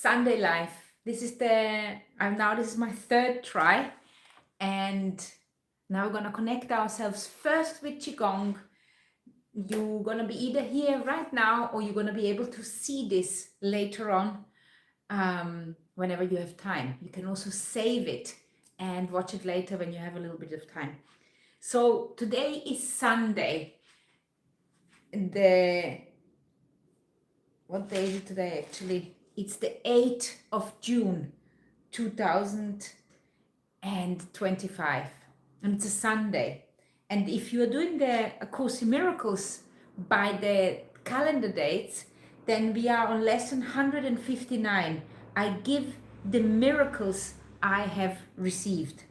Sunday life. This is my third try, and now we're gonna connect ourselves first with Qigong. You're gonna be either here right now, or you're gonna be able to see this later on, whenever you have time. You can also save it and watch it later when you have a little bit of time. So today is Sunday. What day is it today actually? It's the 8th of June 2025, and it's a Sunday. And if you are doing the A Course in Miracles by the calendar dates, then we are on lesson 159. I give the miracles I have received.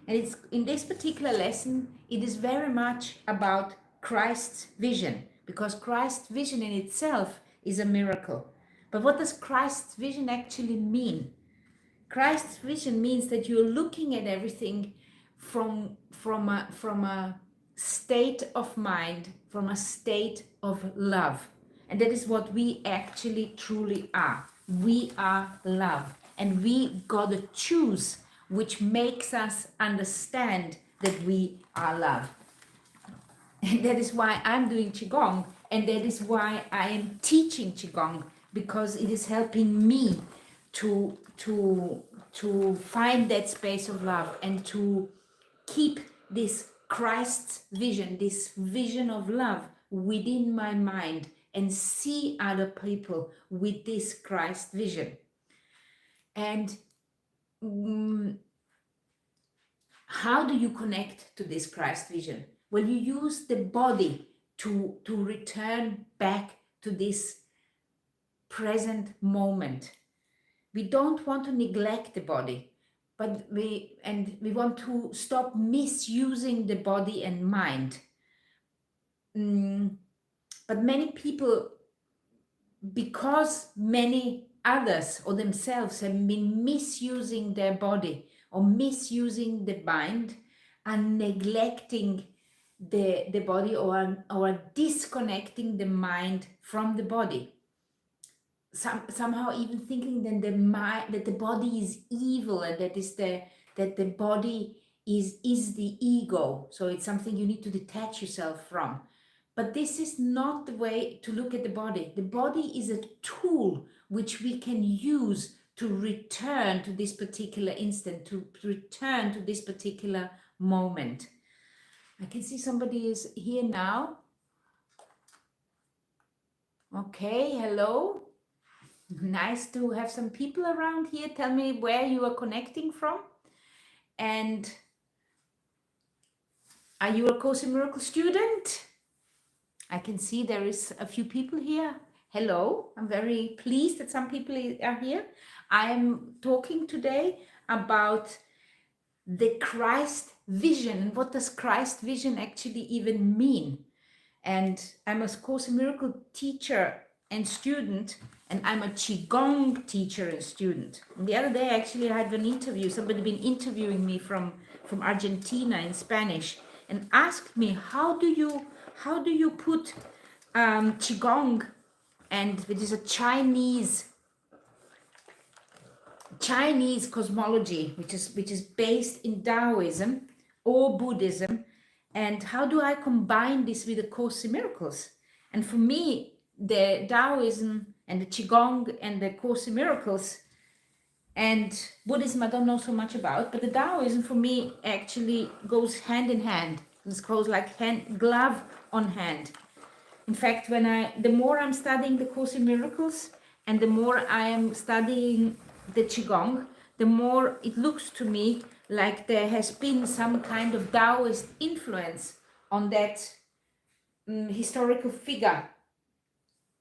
And it's in this particular lesson, it is very much about Christ's vision, because Christ's vision in itself is a miracle. But what does Christ's vision actually mean? Christ's vision means that you're looking at everything from a state of mind, from a state of love. And that is what we actually truly are. We are love. And we gotta choose which makes us understand that we are love. And that is why I'm doing Qigong, and that is why I am teaching Qigong, because it is helping me to find that space of love and to keep this Christ's vision, this vision of love within my mind, and see other people with this Christ vision. And how do you connect to this Christ vision? Well, you use the body to return back to this present moment. We don't want to neglect the body, but we want to stop misusing the body and mind. But many people, because many others or themselves have been misusing their body or misusing the mind, and neglecting the body, or disconnecting the mind from the body. Somehow even thinking that the body is evil, and that the body is the ego. So it's something you need to detach yourself from. But this is not the way to look at the body. The body is a tool which we can use to return to this particular instant, to return to this particular moment. I can see somebody is here now. Okay, hello. Nice to have some people around here. Tell me where you are connecting from. And are you a Course in Miracles student? I can see there is a few people here. Hello, I'm very pleased that some people are here. I am talking today about the Christ vision. And what does Christ vision actually even mean? And I'm a Course in Miracles teacher and student, and I'm a Qigong teacher and student. And the other day, actually, I had an interview. Somebody been interviewing me from Argentina in Spanish, and asked me, how do you put Qigong, and it is a Chinese cosmology, which is based in Taoism or Buddhism, and how do I combine this with the Course in Miracles? And for me, the Taoism and the Qigong and the Course in Miracles and Buddhism I don't know so much about, but the Taoism for me actually goes hand in hand. It goes like glove on hand. In fact, the more I'm studying the Course in Miracles and the more I am studying the Qigong, the more it looks to me like there has been some kind of Taoist influence on that historical figure,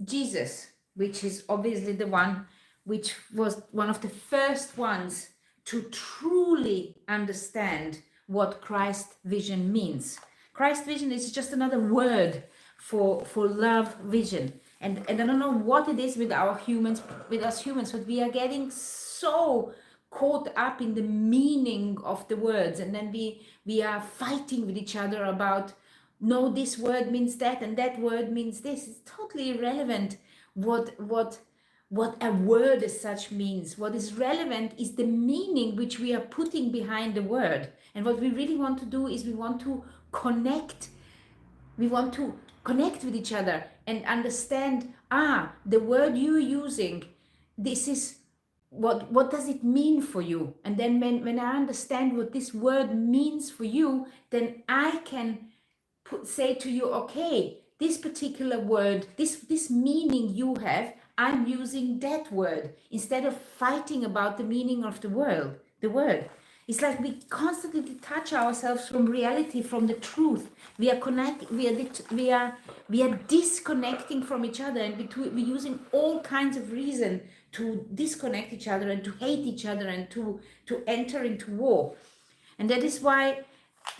Jesus, which is obviously the one which was one of the first ones to truly understand what Christ vision means. Christ vision is just another word for love vision. And I don't know what it is with us humans, but we are getting so caught up in the meaning of the words, and then we are fighting with each other about, no, this word means that and that word means this. It's totally irrelevant what what a word as such means. What is relevant is the meaning which we are putting behind the word. And what we really want to do is we want to connect. We want to connect with each other and understand, the word you're using, this is what does it mean for you? And then when I understand what this word means for you, then I can say to you, okay, this particular word, this meaning you have, I'm using that word instead of fighting about the meaning of the word. It's like we constantly detach ourselves from reality, from the truth. We are disconnecting from each other, and we're using all kinds of reason to disconnect each other and to hate each other and to enter into war. And that is why,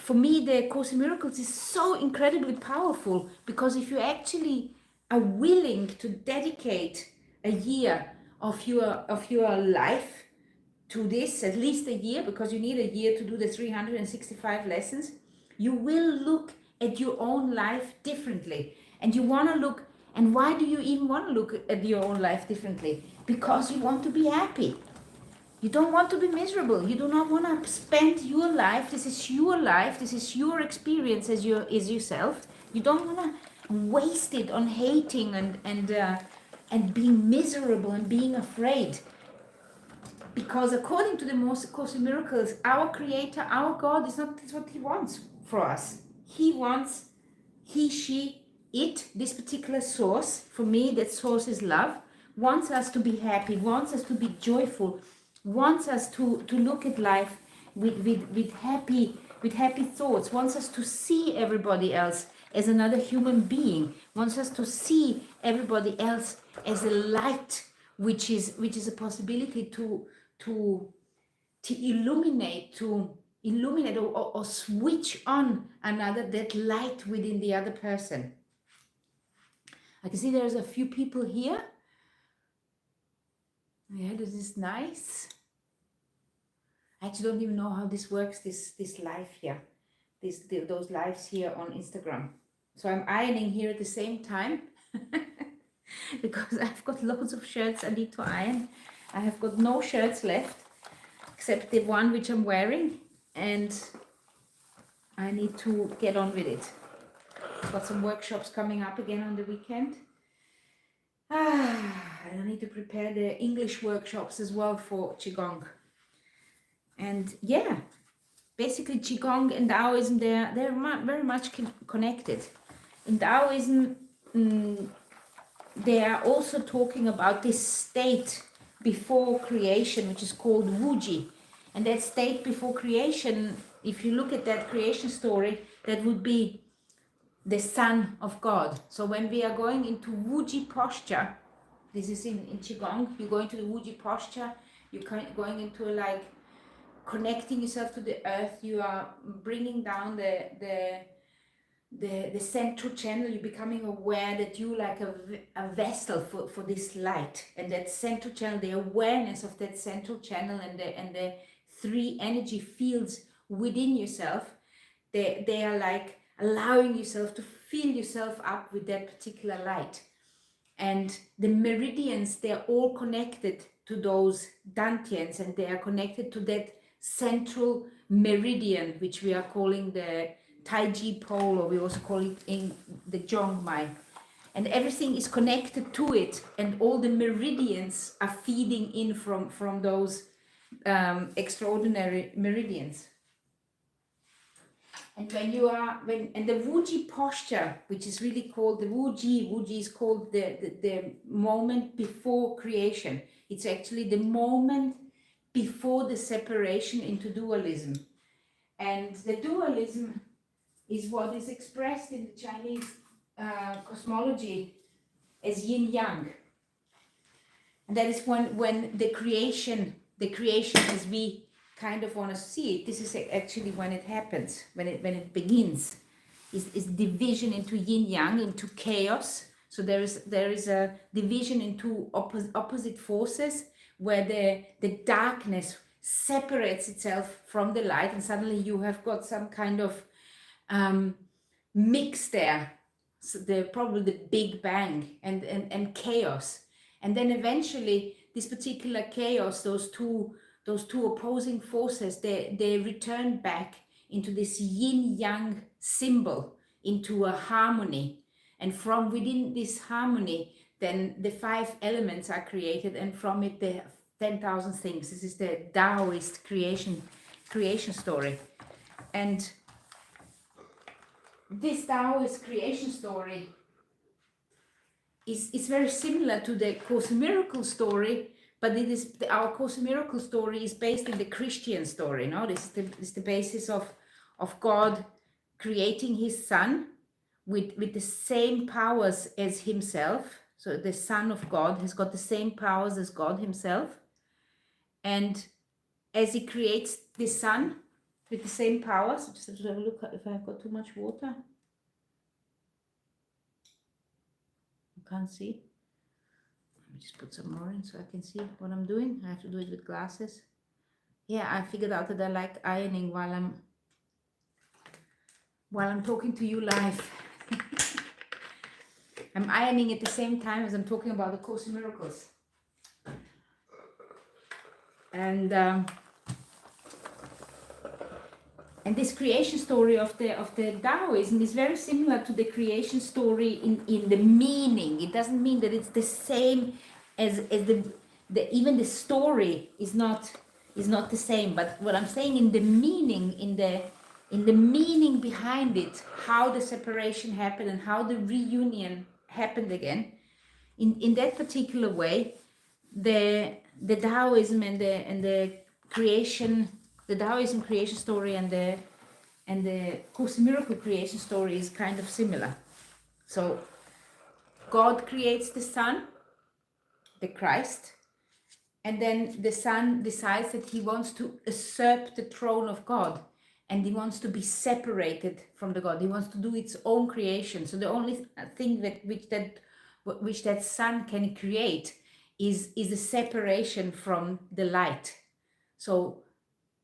for me, the Course in Miracles is so incredibly powerful, because if you actually are willing to dedicate a year of your life to this, at least a year, because you need a year to do the 365 lessons, you will look at your own life differently. And you want to look, and why do you even want to look at your own life differently? Because you want to be happy. You don't want to be miserable. You do not want to spend your life. This is your life. This is your experience as yourself. You don't want to waste it on hating and being miserable and being afraid. Because according to the Course in Miracles, our Creator, our God, is not what He wants for us. He wants, He, she, it, this particular source. For me, that source is love. Wants us to be happy. Wants us to be joyful. Wants us to look at life with happy thoughts. Wants us to see everybody else as another human being. Wants us to see everybody else as a light, which is a possibility to illuminate or switch on that light within the other person. I can see there's a few people here. Yeah, this is nice. I actually don't even know how this works, this live here, those lives here on Instagram. So I'm ironing here at the same time because I've got loads of shirts I need to iron. I have got no shirts left except the one which I'm wearing, and I need to get on with it. I've got some workshops coming up again on the weekend. I need to prepare the English workshops as well for Qigong. And yeah, basically Qigong and Taoism, they're very much connected. In Taoism, they are also talking about this state before creation, which is called Wuji. And that state before creation, if you look at that creation story, that would be the Son of God. So when we are going into Wuji posture, this is in Qigong, you go into the Wuji posture, you're going into like connecting yourself to the earth, you are bringing down the central channel, you're becoming aware that you like a vessel for this light, and that central channel, the awareness of that central channel and the three energy fields within yourself, they are like allowing yourself to fill yourself up with that particular light. And the meridians, they're all connected to those dantians, and they are connected to that central meridian, which we are calling the Taiji pole, or we also call it in the Zhongmai. And everything is connected to it, and all the meridians are feeding in from those extraordinary meridians. And and the Wuji posture, which is really called the Wuji is called the moment before creation. It's actually the moment before the separation into dualism. And the dualism is what is expressed in the Chinese cosmology as yin yang. And that is when the creation as we kind of want to see it, this is actually when it happens, when it begins, is division into yin yang, into chaos. So there is a division into opposite forces, where the darkness separates itself from the light, and suddenly you have got some kind of mix there. So probably the Big Bang and chaos. And then eventually this particular chaos, those two opposing forces, they return back into this yin-yang symbol, into a harmony. And from within this harmony, then the 5 elements are created, and from it the 10,000 things. This is the Taoist creation story. And this Taoist creation story is very similar to the Course in Miracles story, but it is our Course in Miracles story is based in the Christian story. No, this is the basis of God creating His Son with the same powers as Himself. So the Son of God has got the same powers as God Himself, and as He creates the Son with the same powers, just have to have a look if I've got too much water. Can't see. Let me just put some more in so I can see what I'm doing. I have to do it with glasses. Yeah, I figured out that I like ironing while I'm talking to you live. I'm ironing at the same time as I'm talking about the Course in Miracles. And this creation story of the Taoism is very similar to the creation story in the meaning. It doesn't mean that it's the same as even the story is not the same. But what I'm saying in the meaning, in the meaning behind it, how the separation happened and how the reunion happened again, in that particular way, the Taoism and the creation. The Taoism creation story and the Course in Miracles creation story is kind of similar. So God creates the Son, the Christ, and then the Son decides that he wants to usurp the throne of God, and he wants to be separated from the God. He wants to do its own creation. So the only thing which that Son can create is a separation from the light. So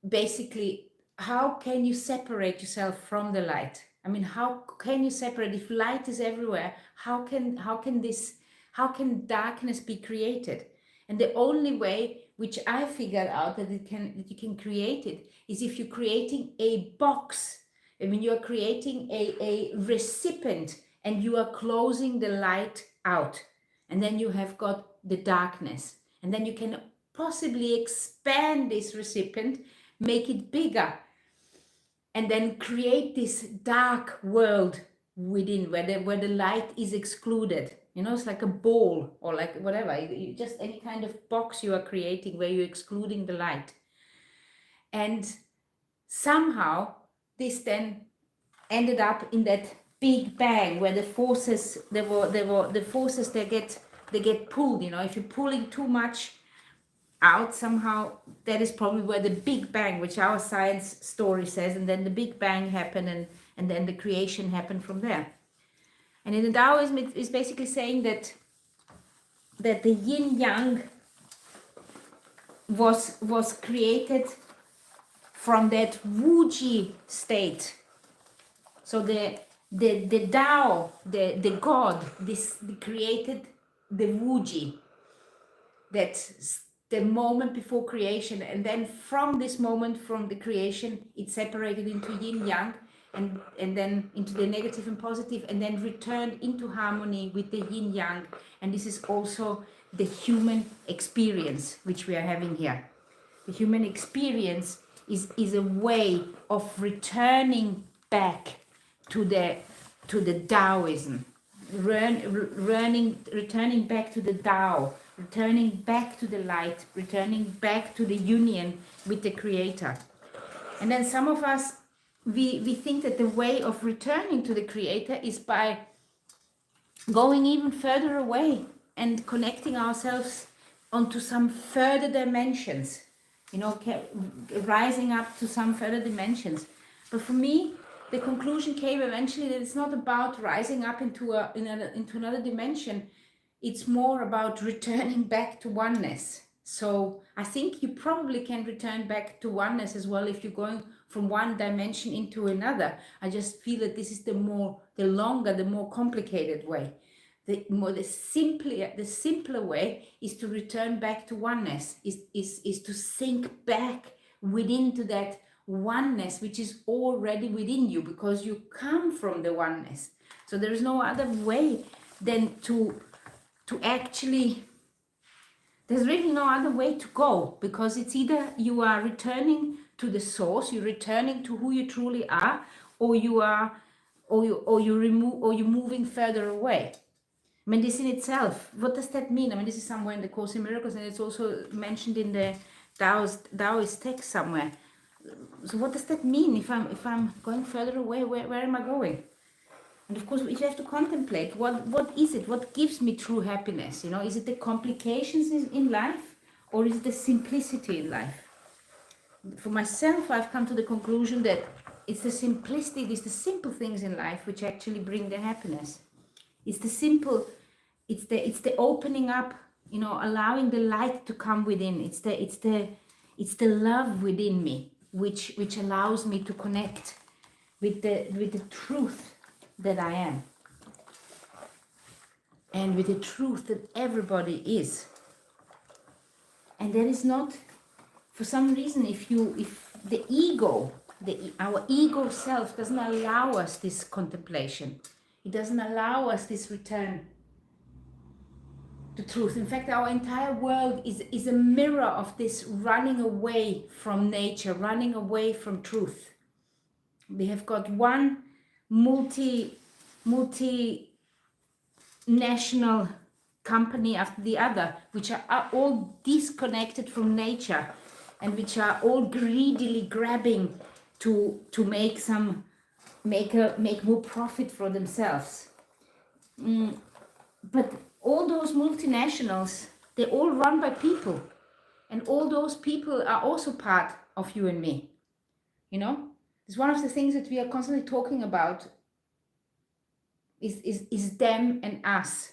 basically, how can you separate yourself from the light? I mean, how can you separate if light is everywhere? How can darkness be created? And the only way which I figured out that you can create it is if you're creating a box. I mean, you're creating a recipient and you are closing the light out, and then you have got the darkness, and then you can possibly expand this recipient, make it bigger, and then create this dark world within where the light is excluded. You know, it's like a ball or like whatever, just any kind of box you are creating where you're excluding the light. And somehow this then ended up in that big bang where the forces the forces they get pulled. You know, if you're pulling too much out, somehow that is probably where the Big Bang, which our science story says, and then the Big Bang happened, and then the creation happened from there. And in the Taoism, it is basically saying that the yin yang was created from that Wuji state. So the Tao, the God, created the Wuji, that's the moment before creation, and then from this moment, from the creation, it separated into yin yang, and then into the negative and positive, and then returned into harmony with the yin yang. And this is also the human experience which we are having here. The human experience is a way of returning back to the Taoism, returning back to the Tao, returning back to the light, returning back to the union with the Creator. And then some of us, we think that the way of returning to the Creator is by going even further away and connecting ourselves onto some further dimensions, you know, rising up to some further dimensions. But for me, the conclusion came eventually that it's not about rising up into another dimension. It's more about returning back to oneness. So I think you probably can return back to oneness as well if you're going from one dimension into another. I just feel that this is the longer, the more complicated way. the simpler way is to return back to oneness, is to sink back within to that oneness which is already within you, because you come from the oneness. So there is no other way than to actually, there's really no other way to go, because it's either you are returning to the source, you're returning to who you truly are, or you're moving further away. I mean, this in itself, what does that mean? I mean, this is somewhere in the Course in Miracles, and it's also mentioned in the Taoist text somewhere. So what does that mean? If I'm going further away, where am I going? And of course, if you have to contemplate, what is it? What gives me true happiness? You know, is it the complications in life, or is it the simplicity in life? For myself, I've come to the conclusion that it's the simplicity, it's the simple things in life which actually bring the happiness. It's the simple, it's the opening up, you know, allowing the light to come within. It's the love within me which allows me to connect with the truth that I am, and with the truth that everybody is. And that is not, for some reason, if the ego, our ego self doesn't allow us this contemplation, it doesn't allow us this return to truth. In fact, our entire world is a mirror of this running away from nature, running away from truth. We have got one multinational company after the other, which are all disconnected from nature, and which are all greedily grabbing to make more profit for themselves. But all those multinationals, they're all run by people, and all those people are also part of you and me. You know, it's one of the things that we are constantly talking about is them and us.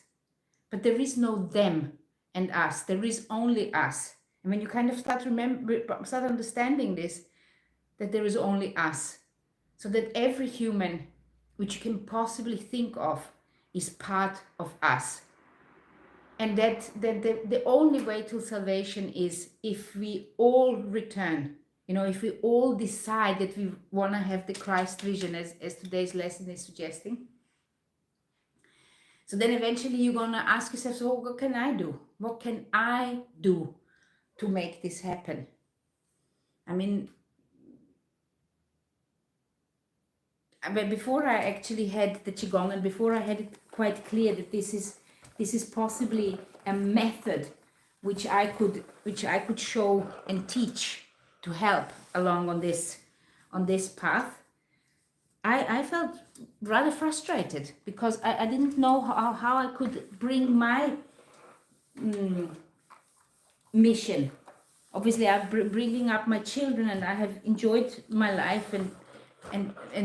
But there is no them and us. There is only us. And when you kind of start understanding this, that there is only us, so that every human which you can possibly think of is part of us. And that the only way to salvation is if we all return, you know, if we all decide that we want to have the Christ vision, as today's lesson is suggesting. So then eventually you're going to ask yourself, so what can I do? What can I do to make this happen? I mean, before I actually had the Qigong, and before I had it quite clear that this is possibly a method which I could show and teach to help along on this path, I felt rather frustrated, because I didn't know how I could bring my mission. Obviously, I'm bringing up my children, and I have enjoyed my life and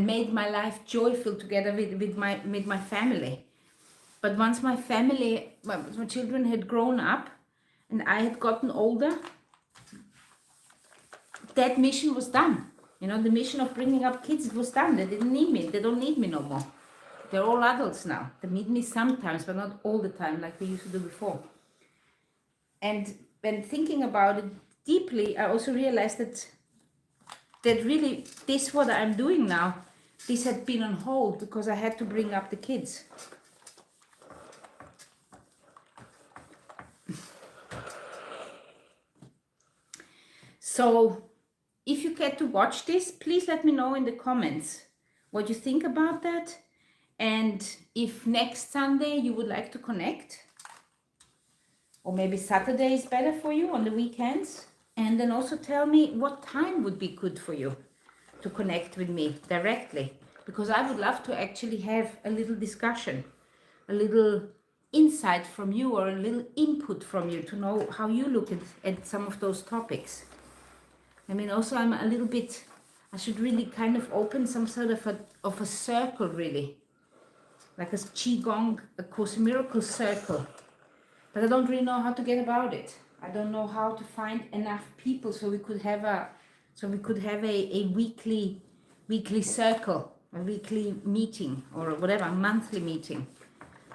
made my life joyful together with my family. But once my children had grown up and I had gotten older, that mission was done. You know, the mission of bringing up kids was done. They didn't need me. They don't need me no more. They're all adults now. They need me sometimes, but not all the time like we used to do before. And when thinking about it deeply, I also realized that really this, what I'm doing now, this had been on hold because I had to bring up the kids. So if you get to watch this, please let me know in the comments what you think about that. And if next Sunday you would like to connect, or maybe Saturday is better for you on the weekends. And then also tell me what time would be good for you to connect with me directly, because I would love to actually have a little discussion, a little insight from you, or a little input from you to know how you look at some of those topics. I mean, also I'm a little bit, I should really kind of open some sort of a circle, really, like a Qigong, a Course in Miracles circle. But I don't really know how to get about it. I don't know how to find enough people so we could have a weekly circle, a weekly meeting, or whatever, a monthly meeting.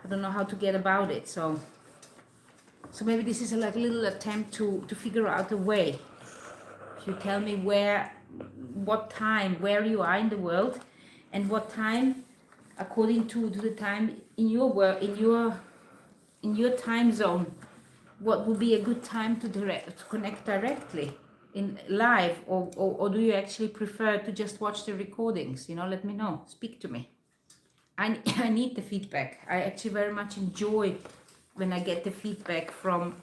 I don't know how to get about it. So maybe this is like a little attempt to figure out a way. If you tell me what time, where you are in the world, and what time, according to the time in your world, in your time zone, what would be a good time to connect directly in live, or do you actually prefer to just watch the recordings? Let me know. Speak to me. I need the feedback. I actually very much enjoy when I get the feedback from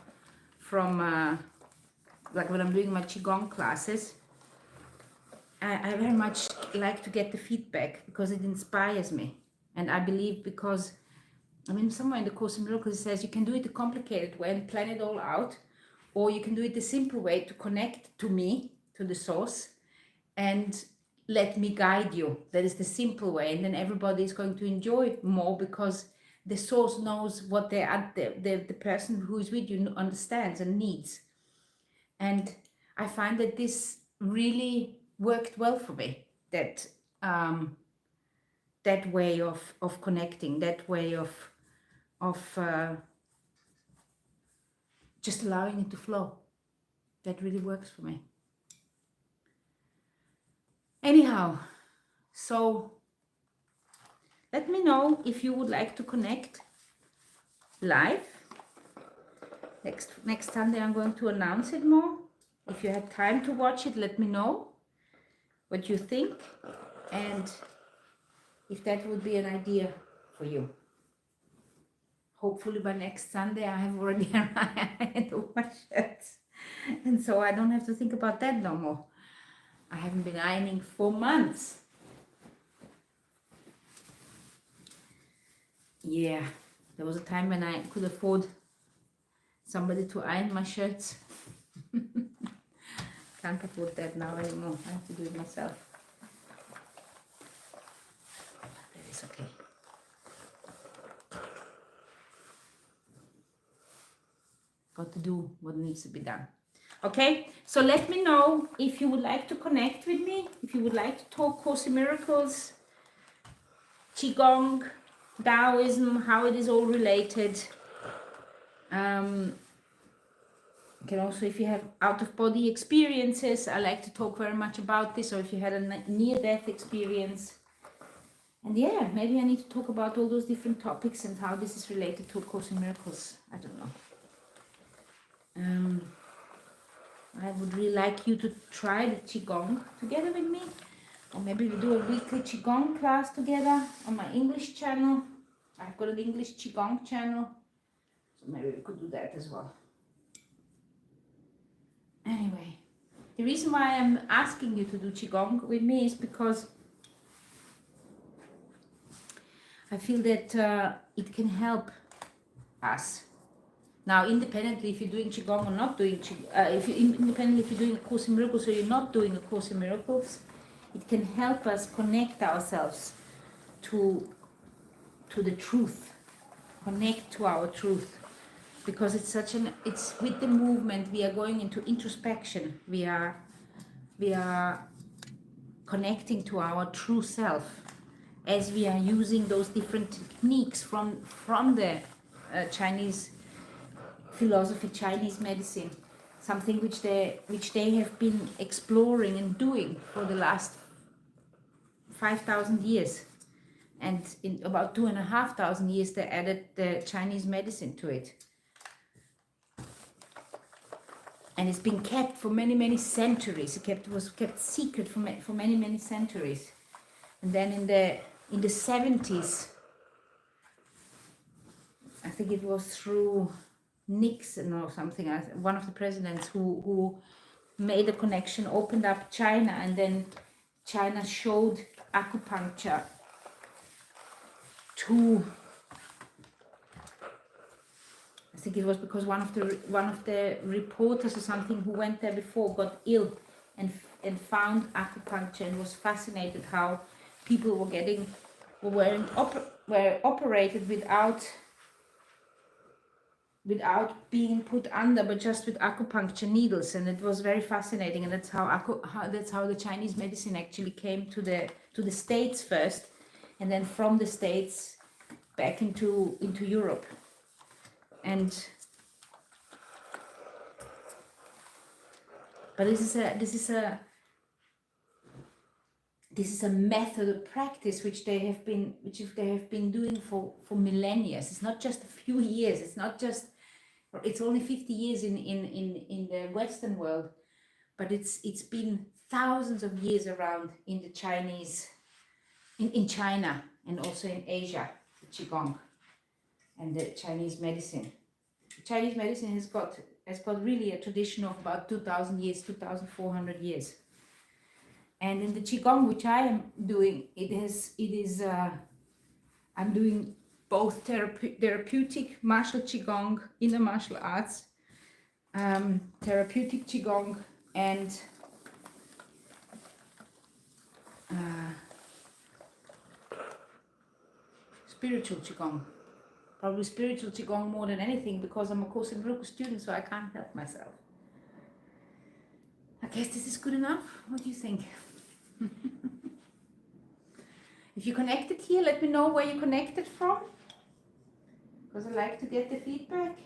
like when I'm doing my Qigong classes. I very much like to get the feedback because it inspires me. And I believe because, somewhere in the Course in Miracles it says you can do it the complicated way and plan it all out, or you can do it the simple way to connect to me, to the source, and let me guide you. That is the simple way, and then everybody is going to enjoy it more because the source knows what the person who is with you understands and needs. And I find that this really worked well for me, that that way of connecting, that way of just allowing it to flow. That really works for me. Anyhow, so let me know if you would like to connect live. Next Sunday I'm going to announce it more. If you have time to watch it, let me know what you think and if that would be an idea for you. Hopefully by next Sunday I have already ironed all my shirts, and so I don't have to think about that no more. I haven't been ironing for months. Yeah, there was a time when I could afford somebody to iron my shirts. Can't afford that now anymore. I have to do it myself. That is okay. Got to do what needs to be done. Okay, so let me know if you would like to connect with me, if you would like to talk Course in Miracles, Qigong, Taoism, how it is all related. You can also, if you have out-of-body experiences, I like to talk very much about this, or if you had a near-death experience. And yeah, maybe I need to talk about all those different topics and how this is related to A Course in Miracles. I don't know. I would really like you to try the Qigong together with me. Or maybe we do a weekly Qigong class together on my English channel. I've got an English Qigong channel. So maybe we could do that as well. Anyway, the reason why I'm asking you to do Qigong with me is because I feel that it can help us. Now, independently if you're doing Qigong or not doing independently if you're doing A Course in Miracles or you're not doing A Course in Miracles, it can help us connect ourselves to the truth, connect to our truth. Because it's with the movement we are going into introspection. We are connecting to our true self as we are using those different techniques from the Chinese philosophy, Chinese medicine, something which they have been exploring and doing for the last 5,000 years. And in about 2,500 years they added the Chinese medicine to it. And it's been kept for many, many centuries. It was kept secret for many, many centuries. And then in the 70s, I think it was through Nixon or something, one of the presidents who made a connection, opened up China, and then China showed acupuncture to, I think it was because one of the reporters or something who went there before got ill and found acupuncture and was fascinated how people were operated without being put under, but just with acupuncture needles, and it was very fascinating. And that's how the Chinese medicine actually came to the States first, and then from the States back into Europe. And but this is a method of practice which they have been doing for millennia. It's not just a few years. It's only 50 years in the Western world, but it's been thousands of years around in the Chinese, in China, and also in Asia, the Qigong and the Chinese medicine. Chinese medicine has got really a tradition of about 2,000 years, 2,400 years. And in the Qigong, which I am doing, I'm doing both therapeutic martial Qigong, inner martial arts, therapeutic Qigong, and spiritual Qigong. Probably spiritual Qigong more than anything, because I'm a Course in Miracles student, so I can't help myself. I guess this is good enough. What do you think? If you connected here, let me know where you connected from, because I like to get the feedback.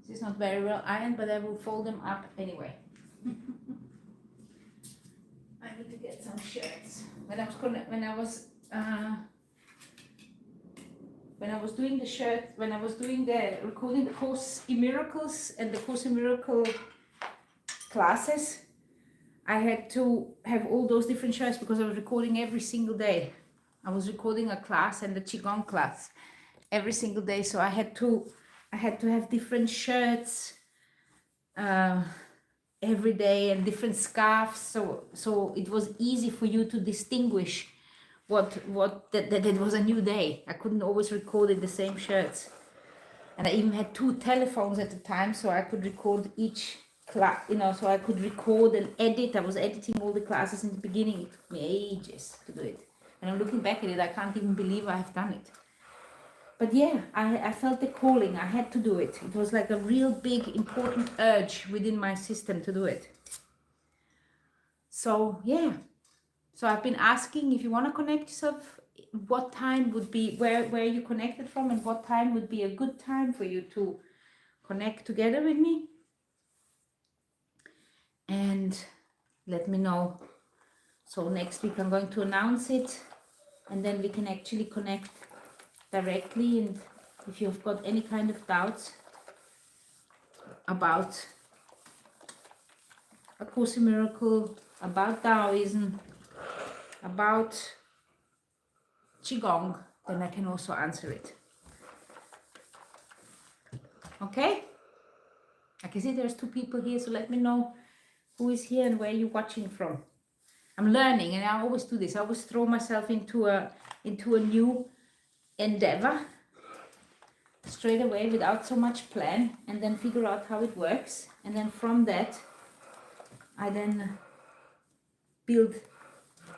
This is not very well ironed, but I will fold them up anyway. I need to get some shirts. When I was doing the shirt, when I was doing the recording the Course in Miracles and the Course in Miracle classes, I had to have all those different shirts because I was recording every single day. I was recording a class and the Qigong class every single day, so I had to have different shirts every day and different scarves, so it was easy for you to distinguish that it was a new day. I couldn't always record in the same shirts, and I even had 2 telephones at the time, so I could record each class, so I could record and edit. I was editing all the classes in the beginning. It took me ages to do it, and I'm looking back at it, I can't even believe I have done it. But yeah, I felt the calling. I had to do it. It was like a real big important urge within my system to do it. So yeah, so I've been asking, if you want to connect yourself, what time would be, where you connected from, and what time would be a good time for you to connect together with me. And let me know. So next week I'm going to announce it, and then we can actually connect directly. And if you've got any kind of doubts about A Course in Miracle, about Taoism, about Qigong, then I can also answer it. Okay? I can see there's 2 people here, so let me know who is here and where you're watching from. I'm learning, and I always do this. I always throw myself into a new endeavor straight away without so much plan, and then figure out how it works, and then from that I then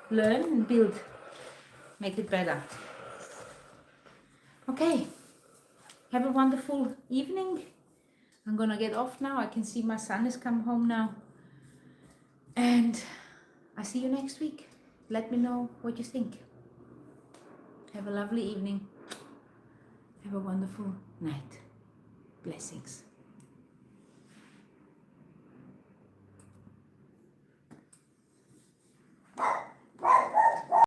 learn and build, make it better. Okay, have a wonderful evening. I'm gonna get off now. I can see my son has come home now, and I see you next week. Let me know what you think. Have a lovely evening. Have a wonderful night. Blessings.